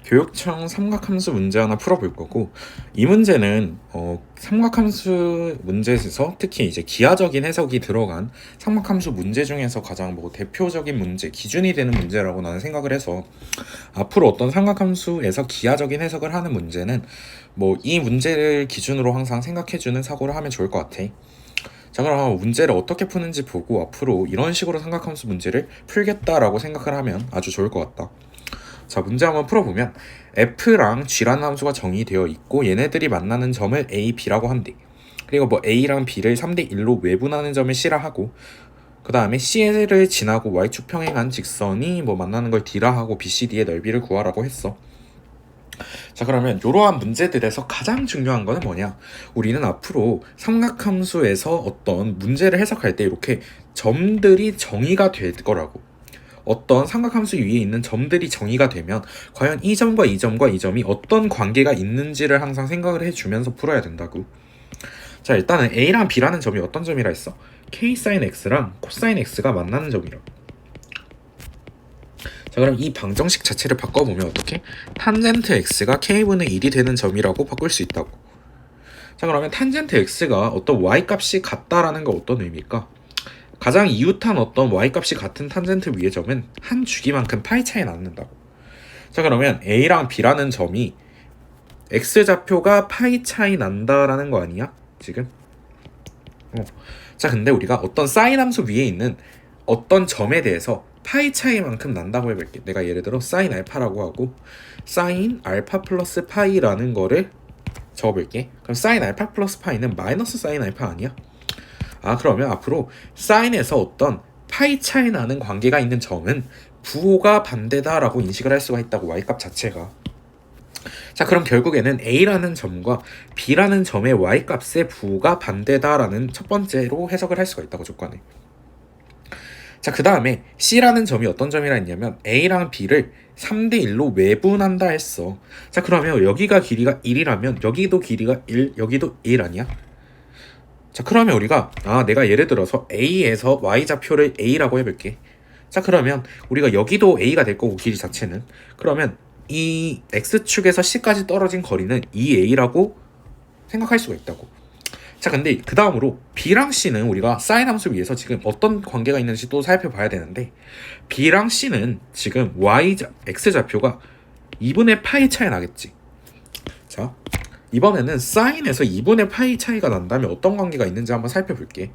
교육청 삼각함수 문제 하나 풀어볼 거고, 이 문제는 삼각함수 문제에서 특히 이제 기하적인 해석이 들어간 삼각함수 문제 중에서 가장 대표적인 문제, 기준이 되는 문제라고 나는 생각을 해서, 앞으로 어떤 삼각함수에서 기하적인 해석을 하는 문제는 이 문제를 기준으로 항상 생각해주는 사고를 하면 좋을 것 같아. 자, 그럼 문제를 어떻게 푸는지 보고 앞으로 이런 식으로 삼각함수 문제를 풀겠다라고 생각을 하면 아주 좋을 것 같다. 자, 문제 한번 풀어보면 f랑 g라는 함수가 정의되어 있고 얘네들이 만나는 점을 a, b라고 한대. 그리고 a랑 b를 3대1로 외분하는 점을 c라 하고, 그 다음에 c를 지나고 y축 평행한 직선이 만나는 걸 d라 하고 bcd의 넓이를 구하라고 했어. 자, 그러면 이러한 문제들에서 가장 중요한 거는 뭐냐? 우리는 앞으로 삼각함수에서 어떤 문제를 해석할 때 이렇게 점들이 정의가 될 거라고. 어떤 삼각함수 위에 있는 점들이 정의가 되면 과연 이 점과 이 점과 이 점이 어떤 관계가 있는지를 항상 생각을 해주면서 풀어야 된다고. 자, 일단은 A랑 B라는 점이 어떤 점이라 했어? Ksin X랑 코사인 X가 만나는 점이라고. 자, 그럼 이 방정식 자체를 바꿔보면 어떻게? 탄젠트 X가 K분의 1이 되는 점이라고 바꿀 수 있다고. 자, 그러면 탄젠트 X가 어떤 Y값이 같다라는 거 어떤 의미일까? 가장 이웃한 어떤 y값이 같은 탄젠트 위의 점은 한 주기만큼 파이 차이 낳는다고. 자, 그러면 a랑 b라는 점이 x좌표가 파이 차이 난다라는 거 아니야? 지금? 자, 근데 우리가 어떤 사인 함수 위에 있는 어떤 점에 대해서 파이 차이만큼 난다고 해볼게. 내가 예를 들어 사인 알파라고 하고 사인 알파 플러스 파이라는 거를 적어볼게. 그럼 사인 알파 플러스 파이는 마이너스 사인 알파 아니야? 그러면 앞으로 사인에서 어떤 파이 차이 나는 관계가 있는 점은 부호가 반대다라고 인식을 할 수가 있다고, y값 자체가. 자, 그럼 결국에는 a라는 점과 b라는 점의 y값의 부호가 반대다라는 첫 번째로 해석을 할 수가 있다고, 조건에. 자, 그 다음에 c라는 점이 어떤 점이라 했냐면 a랑 b를 3대1로 외분한다 했어. 자, 그러면 여기가 길이가 1이라면 여기도 길이가 1, 여기도 1 아니야? 자, 그러면 우리가 내가 예를 들어서 A에서 Y좌표를 A라고 해볼게. 자, 그러면 우리가 여기도 A가 될 거고, 길이 자체는. 그러면 이 X축에서 C까지 떨어진 거리는 2A라고 생각할 수가 있다고. 자, 근데 그 다음으로 B랑 C는 우리가 사인 함수 위에서 지금 어떤 관계가 있는지 또 살펴봐야 되는데, B랑 C는 지금 X좌표가 2분의 파이 차이 나겠지. 자, 이번에는 사인에서 2분의 파이 차이가 난다면 어떤 관계가 있는지 한번 살펴볼게.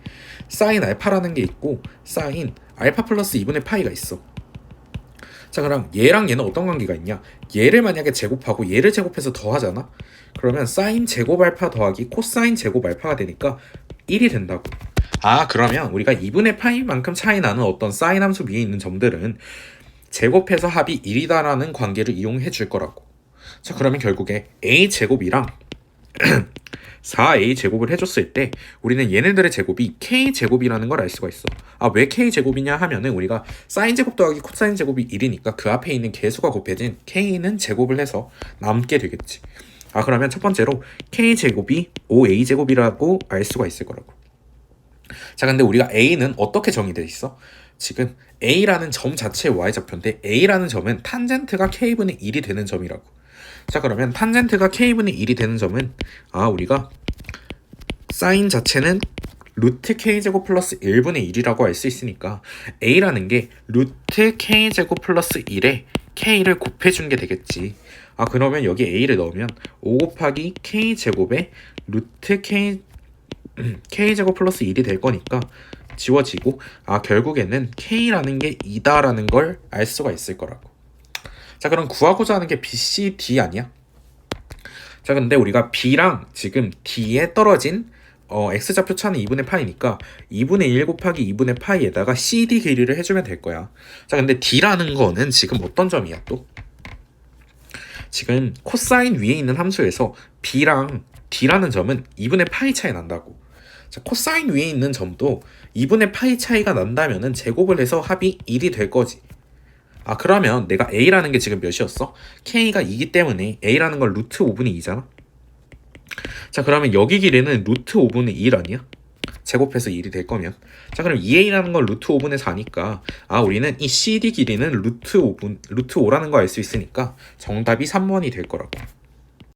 사인 알파라는 게 있고 사인 알파 플러스 2분의 파이가 있어. 자, 그럼 얘랑 얘는 어떤 관계가 있냐? 얘를 만약에 제곱하고 얘를 제곱해서 더하잖아? 그러면 사인 제곱 알파 더하기 코사인 제곱 알파가 되니까 1이 된다고. 그러면 우리가 2분의 파이만큼 차이 나는 어떤 사인 함수 위에 있는 점들은 제곱해서 합이 1이다라는 관계를 이용해 줄 거라고. 자, 그러면 결국에 a제곱이랑 4a 제곱을 해줬을 때 우리는 얘네들의 제곱이 k 제곱이라는 걸 알 수가 있어. 왜 k 제곱이냐 하면은 우리가 사인 제곱 더하기 코사인 제곱이 1이니까 그 앞에 있는 개수가 곱해진 k는 제곱을 해서 남게 되겠지. 그러면 첫 번째로 k 제곱이 5a 제곱이라고 알 수가 있을 거라고. 자, 근데 우리가 a는 어떻게 정의되어 있어? 지금 a라는 점 자체의 y좌표인데 a라는 점은 탄젠트가 k분의 1이 되는 점이라고. 자, 그러면 탄젠트가 k분의 1이 되는 점은 우리가 사인 자체는 루트 k제곱 플러스 1분의 1이라고 알 수 있으니까 a라는 게 루트 k제곱 플러스 1에 k를 곱해준 게 되겠지. 그러면 여기 a를 넣으면 5 곱하기 k제곱에 루트 k제곱 플러스 1이 될 거니까 지워지고 결국에는 k라는 게 2다라는 걸 알 수가 있을 거라고. 자, 그럼 구하고자 하는 게 B, C, D 아니야? 자, 근데 우리가 B랑 지금 D에 떨어진 X좌표 차는 2분의 파이니까 2분의 1 곱하기 2분의 파이에다가 CD 길이를 해주면 될 거야. 자, 근데 D라는 거는 지금 어떤 점이야 또? 지금 코사인 위에 있는 함수에서 B랑 D라는 점은 2분의 파이 차이 난다고. 자, 코사인 위에 있는 점도 2분의 파이 차이가 난다면은 제곱을 해서 합이 1이 될 거지. 그러면 내가 a라는 게 지금 몇이었어? k가 2기 때문에 a라는 걸 루트 5분의 2잖아. 자, 그러면 여기 길이는 루트 5분의 1 아니야? 제곱해서 1이 될 거면, 자 그럼 2a라는 건 루트 5분의 4니까 우리는 이 CD 길이는 루트 5라는 거 알 수 있으니까 정답이 3번이 될 거라고.